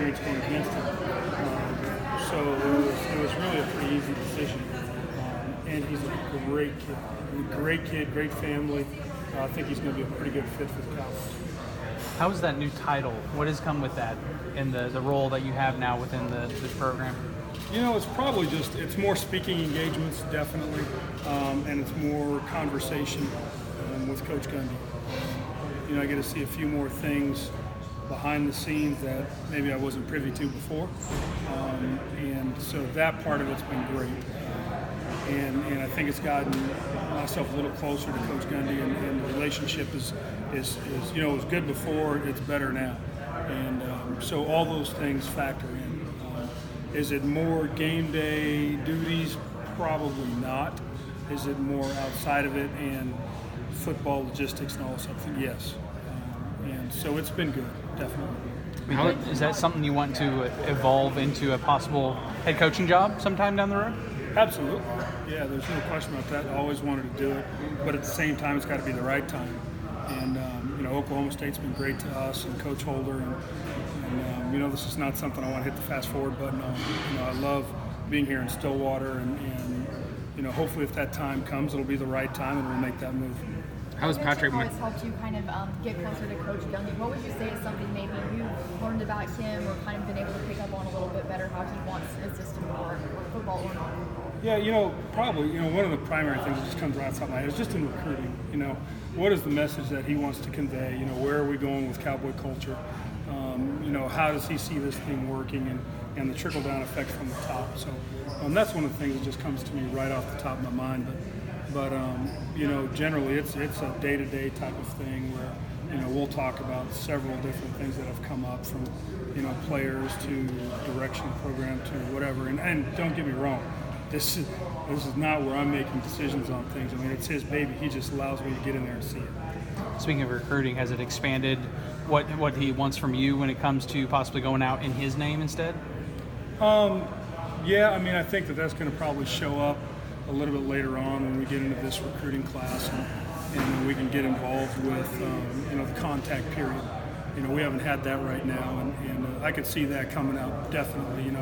experience going against him. So it was really a pretty easy decision. And he's a great kid, great family. I think he's going to be a pretty good fit for the Cowboys. How is that new title? What has come with that in the role that you have now within this program? It's probably it's more speaking engagements, definitely, and it's more conversation with Coach Gundy. I get to see a few more things behind the scenes that maybe I wasn't privy to before, and so that part of it's been great. And I think it's gotten myself a little closer to Coach Gundy, and the relationship is it was good before, it's better now, and so all those things factor in. Is it more game day duties? Probably not. Is it more outside of it and football logistics and all something? Yes. And so it's been good, definitely. Is that something you want to evolve into a possible head coaching job sometime down the road? Absolutely. Yeah, there's no question about that. I always wanted to do it, but at the same time, it's got to be the right time. And Oklahoma State's been great to us, and Coach Holder, and this is not something I want to hit the fast forward button on. I love being here in Stillwater, and hopefully if that time comes, it'll be the right time, and we'll make that move. How has Patrick always helped you kind of get closer to Coach Gundy? What would you say is something maybe you've learned about him, or kind of been able to pick up on a little bit better how he wants his system to work, or football or not? Yeah, probably, one of the primary things that just comes right off the top of my head is just in recruiting. What is the message that he wants to convey? Where are we going with Cowboy culture? How does he see this thing working, and the trickle-down effect from the top? So that's one of the things that just comes to me right off the top of my mind. But generally it's a day-to-day type of thing where, we'll talk about several different things that have come up from, players to direction of the program to whatever. And don't get me wrong, this is not where I'm making decisions on things. I mean, it's his baby. He just allows me to get in there and see it. Speaking of recruiting, has it expanded what he wants from you when it comes to possibly going out in his name instead? Yeah, I think that's going to probably show up a little bit later on when we get into this recruiting class, and we can get involved with the contact period. We haven't had that right now, and I could see that coming out definitely.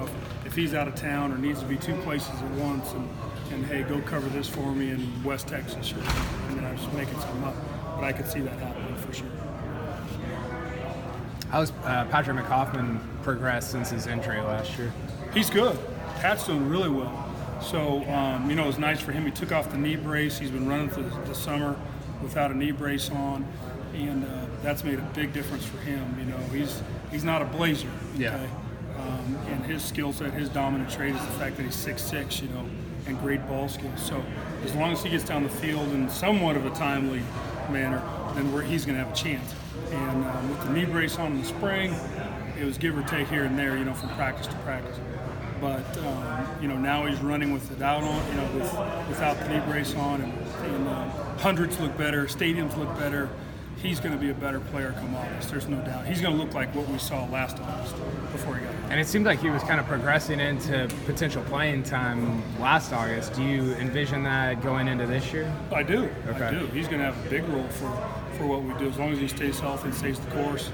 If he's out of town or needs to be two places at once, and hey, go cover this for me in West Texas, I'm just making something up, but I could see that happening for sure. How's Patrick McCoffman progressed since his injury last year? He's good. Pat's doing really well. So, it was nice for him. He took off the knee brace. He's been running through the summer without a knee brace on, and that's made a big difference for him. He's not a blazer. Okay? Yeah. And his skill set, his dominant trait is the fact that he's 6'6", and great ball skills. So, as long as he gets down the field in somewhat of a timely manner, then he's going to have a chance. And with the knee brace on in the spring, it was give or take here and there, from practice to practice. But now he's running with it out on, without the knee brace on, and hundreds look better, stadiums look better. He's going to be a better player come August. There's no doubt. He's going to look like what we saw last August before he got here. And it seemed like he was kind of progressing into potential playing time last August. Do you envision that going into this year? I do. Okay. I do. He's going to have a big role for what we do as long as he stays healthy and stays the course.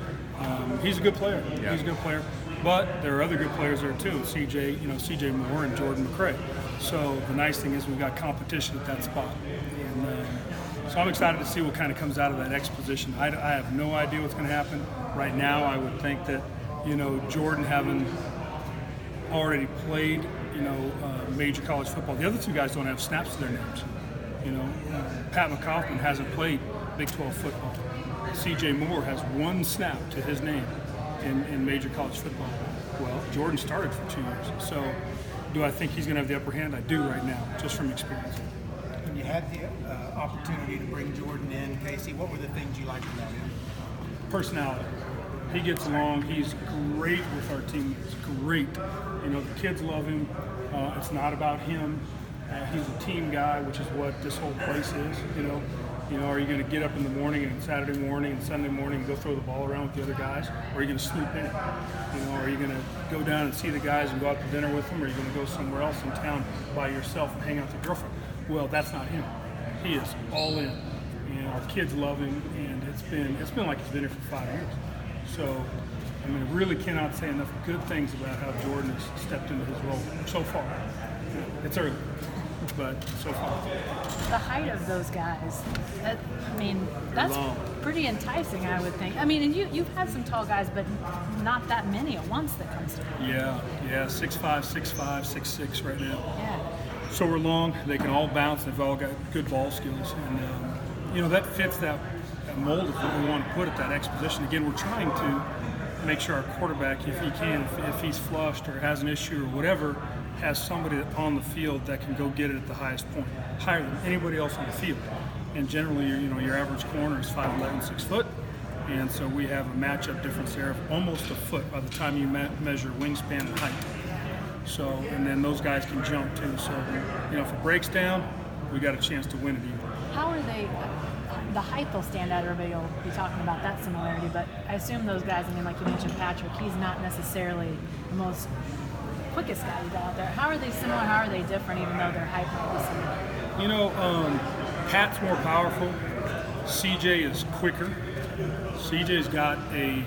He's a good player. Yeah. He's a good player. But there are other good players there too. CJ Moore and Jordan McCray. So the nice thing is we've got competition at that spot. And so I'm excited to see what kind of comes out of that X position. I have no idea what's going to happen. Right now I would think that, Jordan having already played, major college football. The other two guys don't have snaps to their names. Pat McCoffman hasn't played Big 12 football. CJ Moore has one snap to his name in major college football. Well, Jordan started for 2 years. So do I think he's going to have the upper hand? I do right now, just from experience. When you had the opportunity to bring Jordan in, Kasey, what were the things you liked about him? Personality. He gets along. He's great with our teammates. Great. The kids love him. It's not about him. He's a team guy, which is what this whole place is. Are you going to get up in the morning and Saturday morning and Sunday morning and go throw the ball around with the other guys? Or are you going to sleep in? Are you going to go down and see the guys and go out to dinner with them? Or are you going to go somewhere else in town by yourself and hang out with your girlfriend? Well, that's not him. He is all in. And our kids love him, and it's been like he's been here for 5 years. So I mean, I really cannot say enough good things about how Jordan has stepped into his role so far. It's early, but so far. The height of those guys, that's long. pretty enticing, I would think. I mean, and you've had some tall guys, but not that many at once that comes to mind. Yeah, 6'5", 6'5", 6'6" right now. Yeah. So we're long. They can all bounce. They've all got good ball skills, and that fits that mold of what we want to put at that X position. Again, we're trying to make sure our quarterback, if he can, if he's flushed or has an issue or whatever, has somebody on the field that can go get it at the highest point, higher than anybody else on the field. And generally, your average corner is 5'11", 6 foot, and so we have a matchup difference there of almost a foot by the time you measure wingspan and height. So, and then those guys can jump too. So, if it breaks down, we got a chance to win it even. How are they? The height will stand out. Everybody will be talking about that similarity, but I assume those guys. I mean, like you mentioned, Patrick. He's not necessarily the most quickest guy you got out there. How are they similar? How are they different? Even though their height might be similar. Pat's more powerful. CJ is quicker. CJ's got a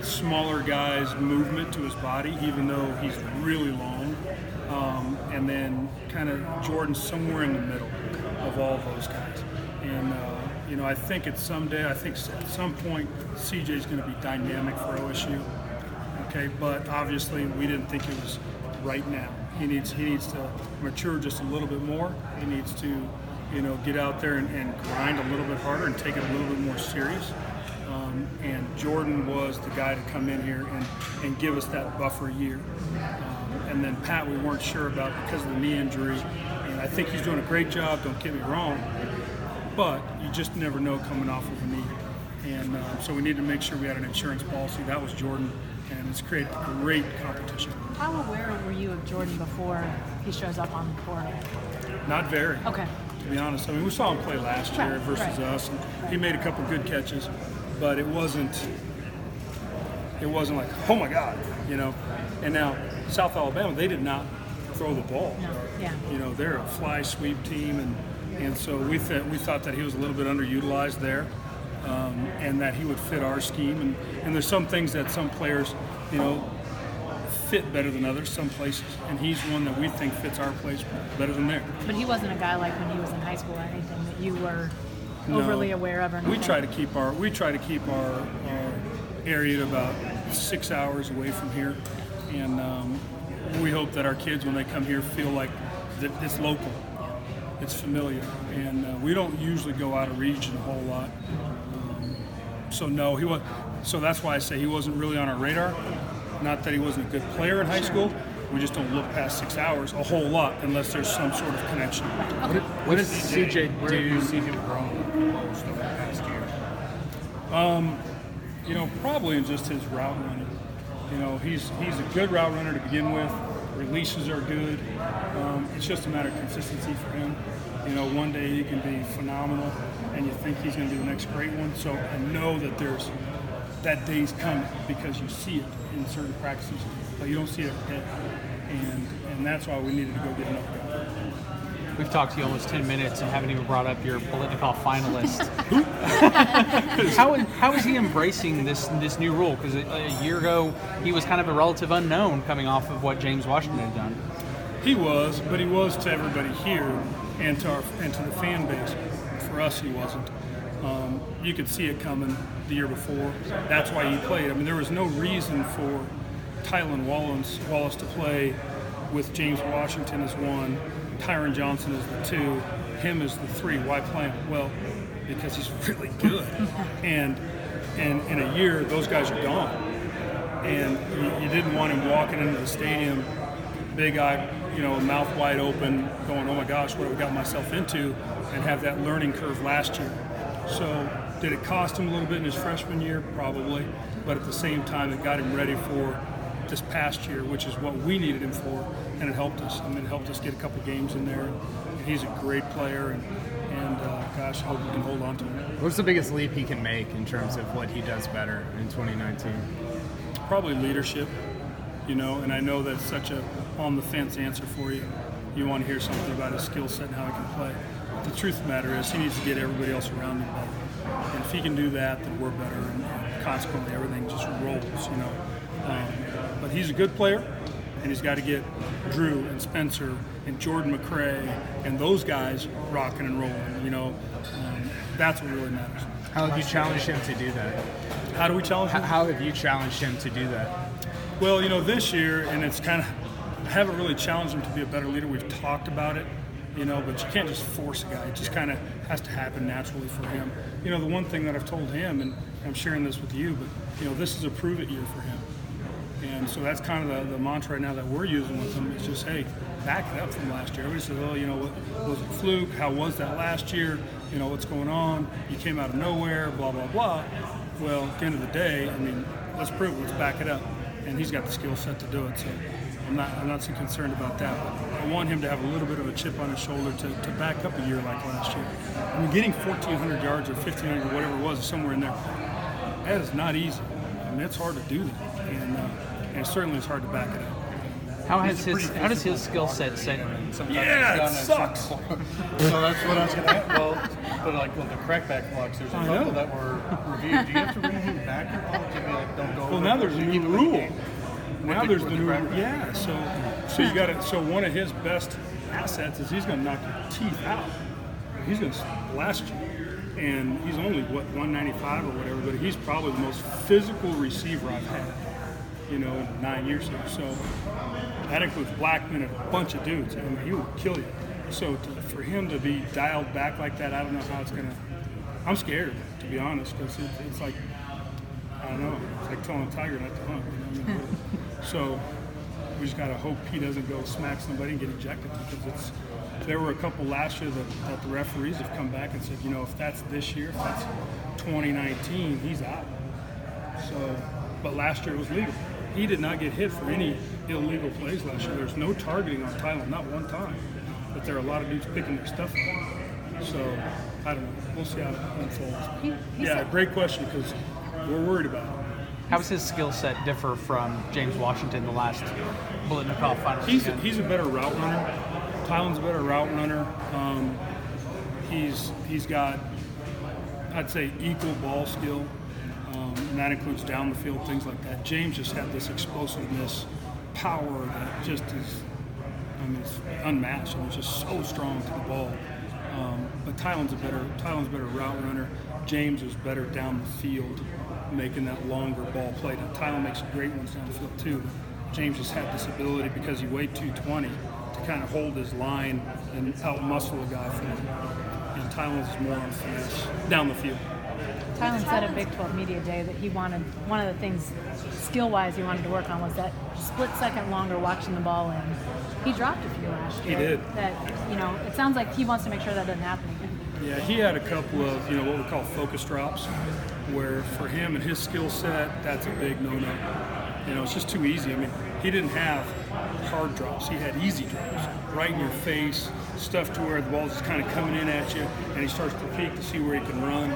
smaller guy's movement to his body, even though he's really long. And then kind of Jordan's somewhere in the middle of all those guys. And, I think at some point, CJ's going to be dynamic for OSU. Okay, but obviously we didn't think it was right now. He needs to mature just a little bit more. He needs to, get out there and grind a little bit harder and take it a little bit more serious. And Jordan was the guy to come in here and give us that buffer year. And then Pat, we weren't sure about because of the knee injury. And I think he's doing a great job, don't get me wrong, but you just never know coming off of a knee. And so we needed to make sure we had an insurance policy. That was Jordan, and it's created great competition. How aware were you of Jordan before he shows up on the court? Not very. Okay. To be honest, we saw him play last year versus us, and he made a couple good catches, but it wasn't like, oh my God, And now South Alabama, they did not throw the ball. No. Yeah. They're a fly sweep team, and so we thought that he was a little bit underutilized there, and that he would fit our scheme. And there's some things that some players, fit better than others, some places, and he's one that we think fits our place better than theirs. But he wasn't a guy like when he was in high school or anything that you were overly aware of or anything. We try to keep our area at about 6 hours away from here, and we hope that our kids, when they come here, feel like that it's local, it's familiar, and we don't usually go out of region a whole lot. So no, he was. So that's why I say he wasn't really on our radar. Not that he wasn't a good player in high school. We just don't look past 6 hours a whole lot unless there's some sort of connection. What does CJ Where do you do? see him growing most over the past year? Probably in just his route running. He's a good route runner to begin with. Releases are good. It's just a matter of consistency for him. One day he can be phenomenal, and you think he's going to be the next great one. So I know that that day's coming because you see it in certain practices, but you don't see it every day. And that's why we needed to go get another guy. We've talked to you almost 10 minutes and haven't even brought up your Political finalist. How is he embracing this new rule? Because a year ago, he was kind of a relative unknown coming off of what James Washington had done. He was, but he was to everybody here and to the fan base. For us, he wasn't. You could see it coming the year before. That's why he played. I mean, there was no reason for Tylan Wallace to play with James Washington as one, Tyron Johnson as the two, him as the three. Why play him? Well, because he's really good. And in a year, those guys are gone. And you didn't want him walking into the stadium, big-eyed, mouth wide open, going, oh my gosh, what have I got myself into, and have that learning curve last year. So did it cost him a little bit in his freshman year? Probably. But at the same time, it got him ready for this past year, which is what we needed him for, and it helped us. It helped us get a couple games in there. And he's a great player, and gosh, I hope we can hold on to him. What's the biggest leap he can make in terms of what he does better in 2019? Probably leadership, and I know that's such a on-the-fence answer for you. You want to hear something about his skill set and how he can play. The truth of the matter is he needs to get everybody else around him better. And if he can do that, then we're better. And consequently everything just rolls, you know. But he's a good player, and he's got to get Drew and Spencer and Jordan McCray and those guys rocking and rolling, you know. That's what really matters. How have you challenged him to do that? How do we challenge him? How have you challenged him to do that? Well, you know, this year, and it's kind of, I haven't really challenged him to be a better leader. We've talked about it, you know, but you can't just force a guy. It just kind of has to happen naturally for him. You know, the one thing that I've told him, and I'm sharing this with you, but, you know, this is a prove it year for him. And so that's kind of the mantra right now that we're using with him. It's just, hey, back it up from last year. Everybody says, oh, you know, what was it a fluke? How was that last year? You know, what's going on? You came out of nowhere, blah, blah, blah. Well, at the end of the day, I mean, let's prove it. Let's back it up. And he's got the skill set to do it. So I'm not too concerned about that. But I want him to have a little bit of a chip on his shoulder to back up a year like last year. I mean, getting 1,400 yards or 1,500 or whatever it was, somewhere in there, that is not easy. I mean, it's hard to do that. And certainly it's hard to back it up. How does his skill set set? Yeah, it sucks. So that's what I was going to ask. Well, but like with the crackback blocks, there's a couple that were reviewed. Do you have to bring him back at all? Do you like, don't go Well, over now it? there's Or a do you new keep it in the rule. game? Now there's the new crackback? yeah. So you got to. So one of his best assets is he's going to knock your teeth out. He's going to blast you, and he's only 195 or whatever, but he's probably the most physical receiver I've had, you know, in 9 years here. So that includes Blackman and a bunch of dudes. I mean, he will kill you. So for him to be dialed back like that, I don't know how it's going to. I'm scared, to be honest, because it's like, I don't know, it's like telling a tiger not to hunt. You know what I mean? So we just got to hope he doesn't go smack somebody and get ejected, because there were a couple last year that the referees have come back and said, you know, if that's this year, if that's 2019, he's out. So, but last year it was legal. He did not get hit for any illegal plays last year. There's no targeting on Tylan, not one time. But there are a lot of dudes picking their stuff up. So, I don't know. We'll see how it unfolds. Yeah, great question, because we're worried about it. How does his skill set differ from James Washington, the last Biletnikoff finalist? He's a better route runner. Tylan's a better route runner. He's got, I'd say, equal ball skill, and that includes down the field, things like that. James just had this explosiveness, power that just is, I mean, it's unmatched. I mean, it's just so strong to the ball. But Tylan's a better route runner. James is better down the field, making that longer ball play. Now, Tylan makes great ones down the field too. James just had this ability, because he weighed 220, to kind of hold his line and out-muscle a guy for him. And Tylan's is more on finesse down the field. Tylan said at Big 12 Media Day that he wanted, one of the things skill-wise he wanted to work on was that split second longer watching the ball in. He dropped a few last year. He did. That, you know, it sounds like he wants to make sure that doesn't happen again. Yeah, he had a couple of, you know, what we call focus drops, where for him and his skill set, that's a big no-no. You know, it's just too easy. I mean, he didn't have hard drops. He had easy drops, right in your face, stuff to where the ball's just kind of coming in at you, and he starts to peek to see where he can run,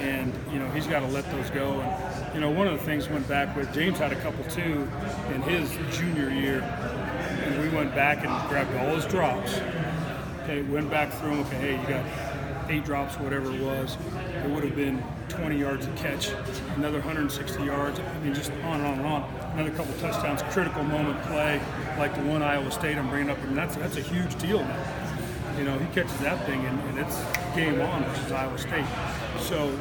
and, you know, he's got to let those go. And, you know, one of the things went back with, James had a couple too in his junior year, and we went back and grabbed all his drops. Okay, went back through them. Okay, hey, you got 8 drops, whatever it was. It would have been 20 yards a catch, another 160 yards. I mean, just on and on and on. Another couple touchdowns, critical moment play, like the one Iowa State I'm bringing up. I mean, that's a huge deal now. You know, he catches that thing, and it's game on versus Iowa State. So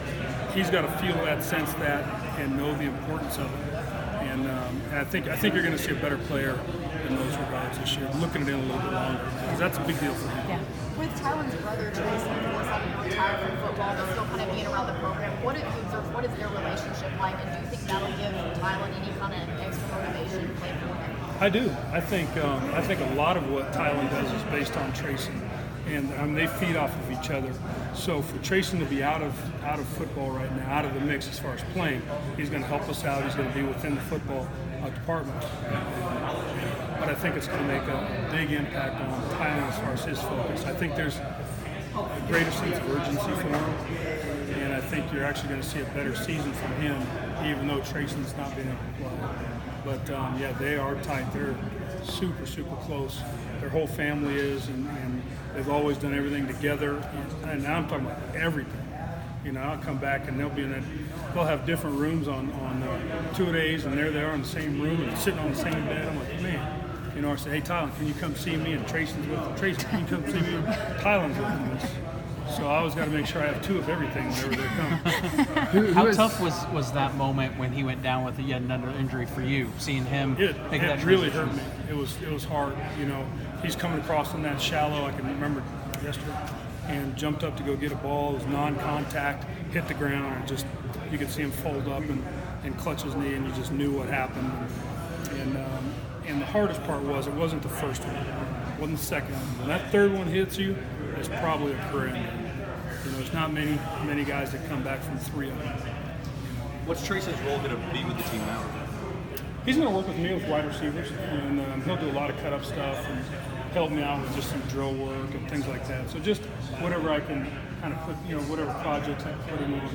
he's got to feel that, sense that, and know the importance of it. And I think you're going to see a better player in those regards this year, looking at it a little bit longer, because that's a big deal for him. Yeah. With Tylan's brother, Tracy, of course, having retired from football, but still kind of being around the program, what have you observed? What is their relationship like? And do you think that'll give Tylan any kind of extra motivation to play for him? I do. I think a lot of what Tylan does is based on Tracy, and they feed off of each other. So for Tracy to be out of football right now, out of the mix as far as playing, he's going to help us out. He's going to be within the football department. But I think it's going to make a big impact on Tylan as far as his focus. I think there's a greater sense of urgency for him, and I think you're actually going to see a better season from him, even though Tracy's not being able to play. But yeah, they are tight. They're super, super close. Their whole family is, and they've always done everything together. And now I'm talking about everything. You know, I'll come back and they'll be in that. They'll have different rooms on 2-a-days, and there they are in the same room and sitting on the same bed. I'm like, man. You know, I say, hey, Tylan, can you come see me? And Tracy's with them. Tracy, can you come see me? Tylan's with them. So I always got to make sure I have 2 of everything whenever they come. How tough was that moment when he went down with yet another injury for you? Seeing him make that it really transition? hurt me. It was hard. You know, he's coming across in that shallow. I can remember yesterday, and jumped up to go get a ball. It was non-contact, hit the ground, and just you could see him fold up and clutch his knee, and you just knew what happened. And the hardest part was it wasn't the first one, it wasn't the second one. When that third one hits you, it's probably a career ender. You know, there's not many guys that come back from 3 of them. What's Tracy's role going to be with the team now? He's going to work with me with wide receivers, and he'll do a lot of cut-up stuff and help me out with just some drill work and things like that. So just whatever I can kind of put, whatever projects I put him on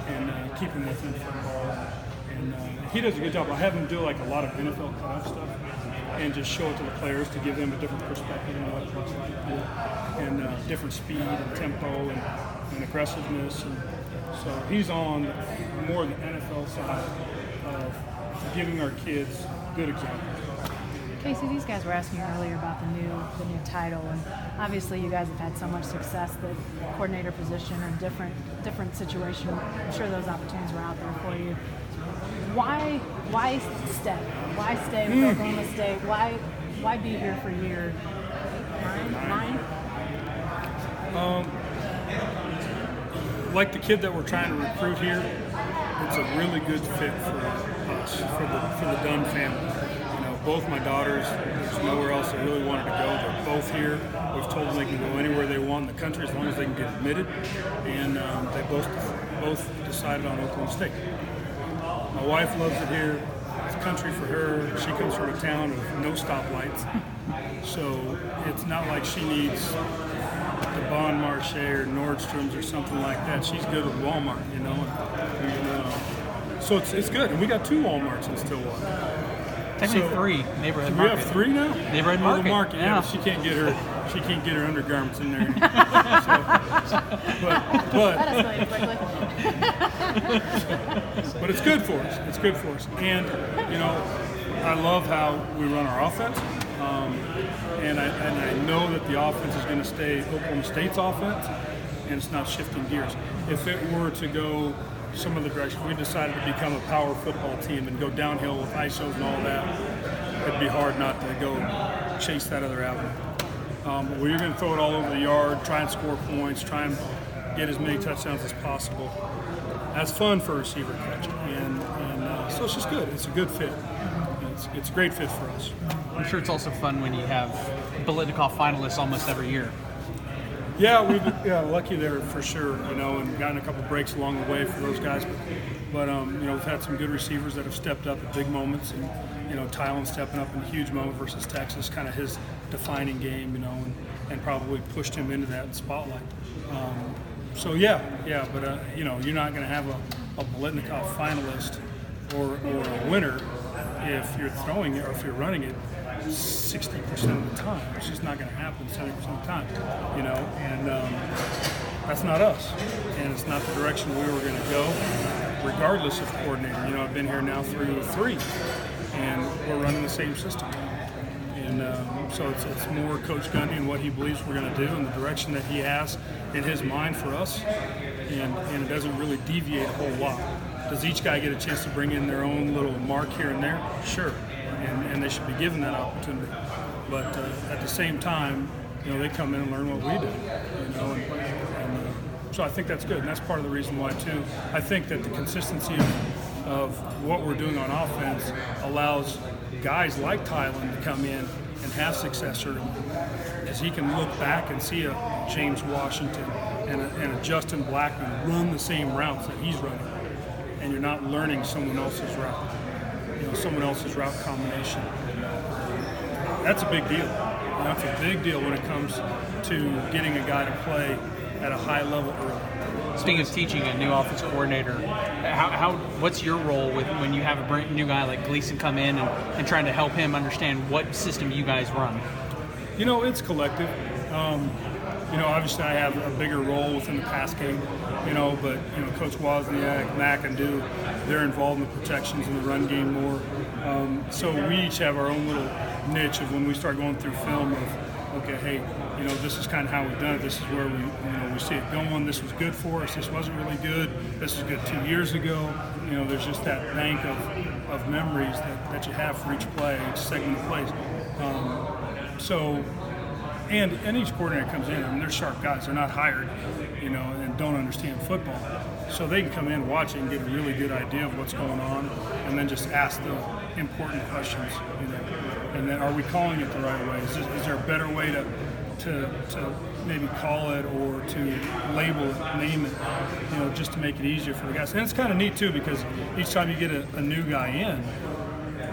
and keep him within football. And he does a good job. I have him do like a lot of NFL cut-up stuff and just show it to the players to give them a different perspective on what it looks like, and different speed and tempo and aggressiveness. And so he's on more the NFL side of giving our kids good examples. Kasey, these guys were asking you earlier about the new title, and obviously you guys have had so much success. The coordinator position or different situation. I'm sure those opportunities were out there for you. Why stay? Why stay with Oklahoma State? Why be here for year 9? Like the kid that we're trying to recruit here, it's a really good fit for us, for the Dunn family. Both my daughters, there's nowhere else they really wanted to go. They're both here. We've told them they can go anywhere they want in the country as long as they can get admitted. And they both decided on Oklahoma State. My wife loves it here. It's country for her. She comes from a town of no stoplights. So it's not like she needs the Bon Marché or Nordstrom's or something like that. She's good with Walmart, So it's good. And we got 2 Walmarts in Stillwater. Technically 3 neighborhood we market. We have 3 now. Neighborhood market. Yeah. But she can't get her undergarments in there. But it's good for us. It's good for us. And I love how we run our offense. And I know that the offense is going to stay Oklahoma State's offense, and it's not shifting gears. If it were to go some other direction, we decided to become a power football team and go downhill with ISOs and all that, it'd be hard not to go chase that other avenue. But we're going to throw it all over the yard, try and score points, try and get as many touchdowns as possible. That's fun for a receiver coach, and so it's just good. It's a good fit. It's a great fit for us. I'm sure it's also fun when you have Biletnikoff finalists almost every year. Yeah, we've lucky there for sure, and gotten a couple breaks along the way for those guys. But we've had some good receivers that have stepped up at big moments, and Tylan stepping up in a huge moment versus Texas, kind of his defining game, and probably pushed him into that spotlight. But you're not going to have a Biletnikoff finalist or a winner if you're throwing it or if you're running it 60% of the time. It's just not going to happen 70% of the time, and that's not us, and it's not the direction we were going to go, regardless of coordinator. I've been here now through 3, and we're running the same system, and so it's more Coach Gundy and what he believes we're going to do and the direction that he has in his mind for us, and it doesn't really deviate a whole lot. Does each guy get a chance to bring in their own little mark here and there? Sure. And they should be given that opportunity. But at the same time, they come in and learn what we do. So I think that's good, and that's part of the reason why too. I think that the consistency of what we're doing on offense allows guys like Tylan to come in and have success early, as he can look back and see a James Washington and a Justin Blackman run the same routes that he's running, and you're not learning someone else's route. Someone else's route combination. That's a big deal. That's a big deal when it comes to getting a guy to play at a high level early. Speaking of teaching a new offensive coordinator, what's your role when you have a brand new guy like Gleason come in and trying to help him understand what system you guys run? It's collective. obviously I have a bigger role within the pass game, but Coach Wozniak, Mack, and Dew, they're involved in the protections in the run game more. So we each have our own little niche of when we start going through film of, okay, hey, this is kind of how we've done it. This is where we see it going. This was good for us. This wasn't really good. This was good 2 years ago. There's just that bank of memories that you have for each play, each segment of plays. And each coordinator comes in, they're sharp guys. They're not hired, and don't understand football. So they can come in, watch it, and get a really good idea of what's going on, and then just ask the important questions, And then, are we calling it the right way? Is there a better way to maybe call it or to label it, name it, just to make it easier for the guys? And it's kind of neat too, because each time you get a new guy in,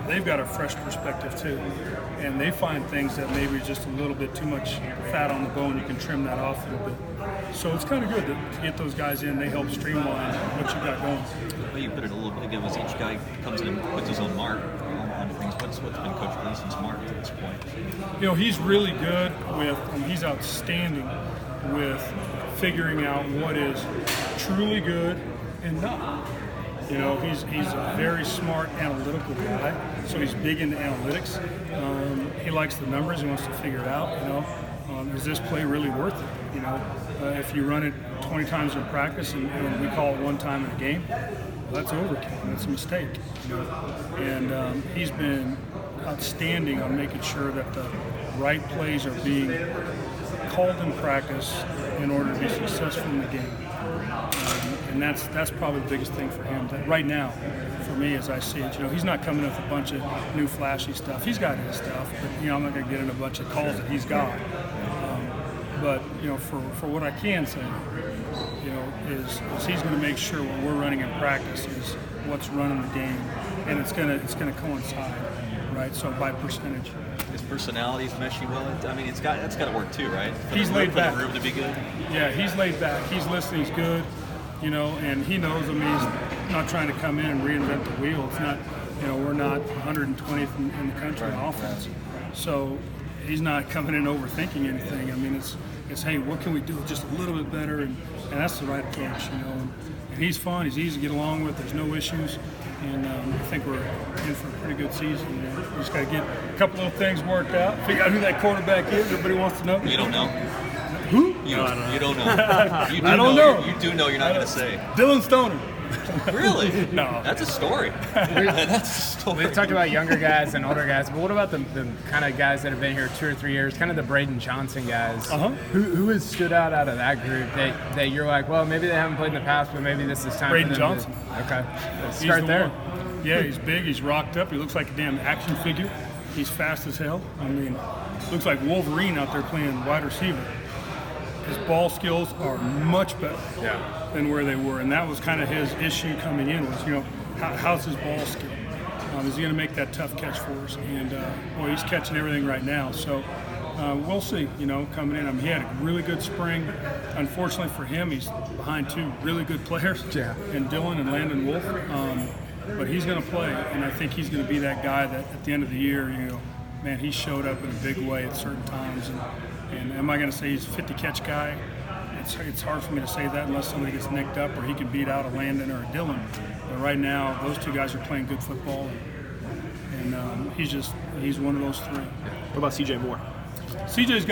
they've got a fresh perspective too, and they find things that maybe are just a little bit too much fat on the bone. You can trim that off a little bit. So it's kind of good to get those guys in. They help streamline what you got going. Well, you put it a little bit again, as each guy comes in and puts his own mark on things. What's been Coach Gleason's mark to this point? He's really good with, he's outstanding with figuring out what is truly good and not. He's a very smart analytical guy, so he's big into analytics. He likes the numbers. He wants to figure it out. Is this play really worth it? If you run it 20 times in practice and we call it one time in a game, well, that's overkill. That's a mistake. And he's been outstanding on making sure that the right plays are being called in practice in order to be successful in the game. And that's probably the biggest thing for him. That right now, for me, as I see it, he's not coming up with a bunch of new flashy stuff. He's got his stuff, but I'm not going to get in a bunch of calls that he's got. But for what I can say, is he's going to make sure what we're running in practice is what's running the game, and it's going to coincide, right? So by percentage. His personality's meshing well. That's got to work too, right? He's laid back. For the room to be good. Yeah, he's laid back. He's listening. He's good. And he knows. He's not trying to come in and reinvent the wheel. It's not. We're not 120th in the country in offense, so he's not coming in overthinking anything. It's hey, what can we do just a little bit better, and that's the right approach. And he's fun. He's easy to get along with. There's no issues. And I think we're in for a pretty good season. We just got to get a couple little things worked out. Figure out who that quarterback is. Everybody wants to know. You don't know. Who? You don't know. You do I don't know. You do know. You're not going to say. Dylan Stoner. Really? No. That's a story. That's a story. We talked about younger guys and older guys, but what about the kind of guys that have been here 2 or 3 years, kind of the Braden Johnson guys? Who has stood out of that group that you're like, well, maybe they haven't played in the past, but maybe this is time Braden for them Johnson. Okay. Let's He's start the there. one. Yeah, he's big. He's rocked up. He looks like a damn action figure. He's fast as hell. Looks like Wolverine out there playing wide receiver. His ball skills are much better than where they were, and that was kind of his issue coming in was, how's his ball skill? Is he going to make that tough catch for us? And, he's catching everything right now. So we'll see, coming in. He had a really good spring. Unfortunately for him, he's behind 2 really good players, and Dylan and Landon Wolf. But he's going to play, and I think he's going to be that guy that at the end of the year, man, he showed up in a big way at certain times. And am I going to say he's a 50-catch guy? It's hard for me to say that unless somebody gets nicked up or he can beat out a Landon or a Dylan. But right now, those 2 guys are playing good football, and he's one of those 3. What about C.J. Moore? CJ's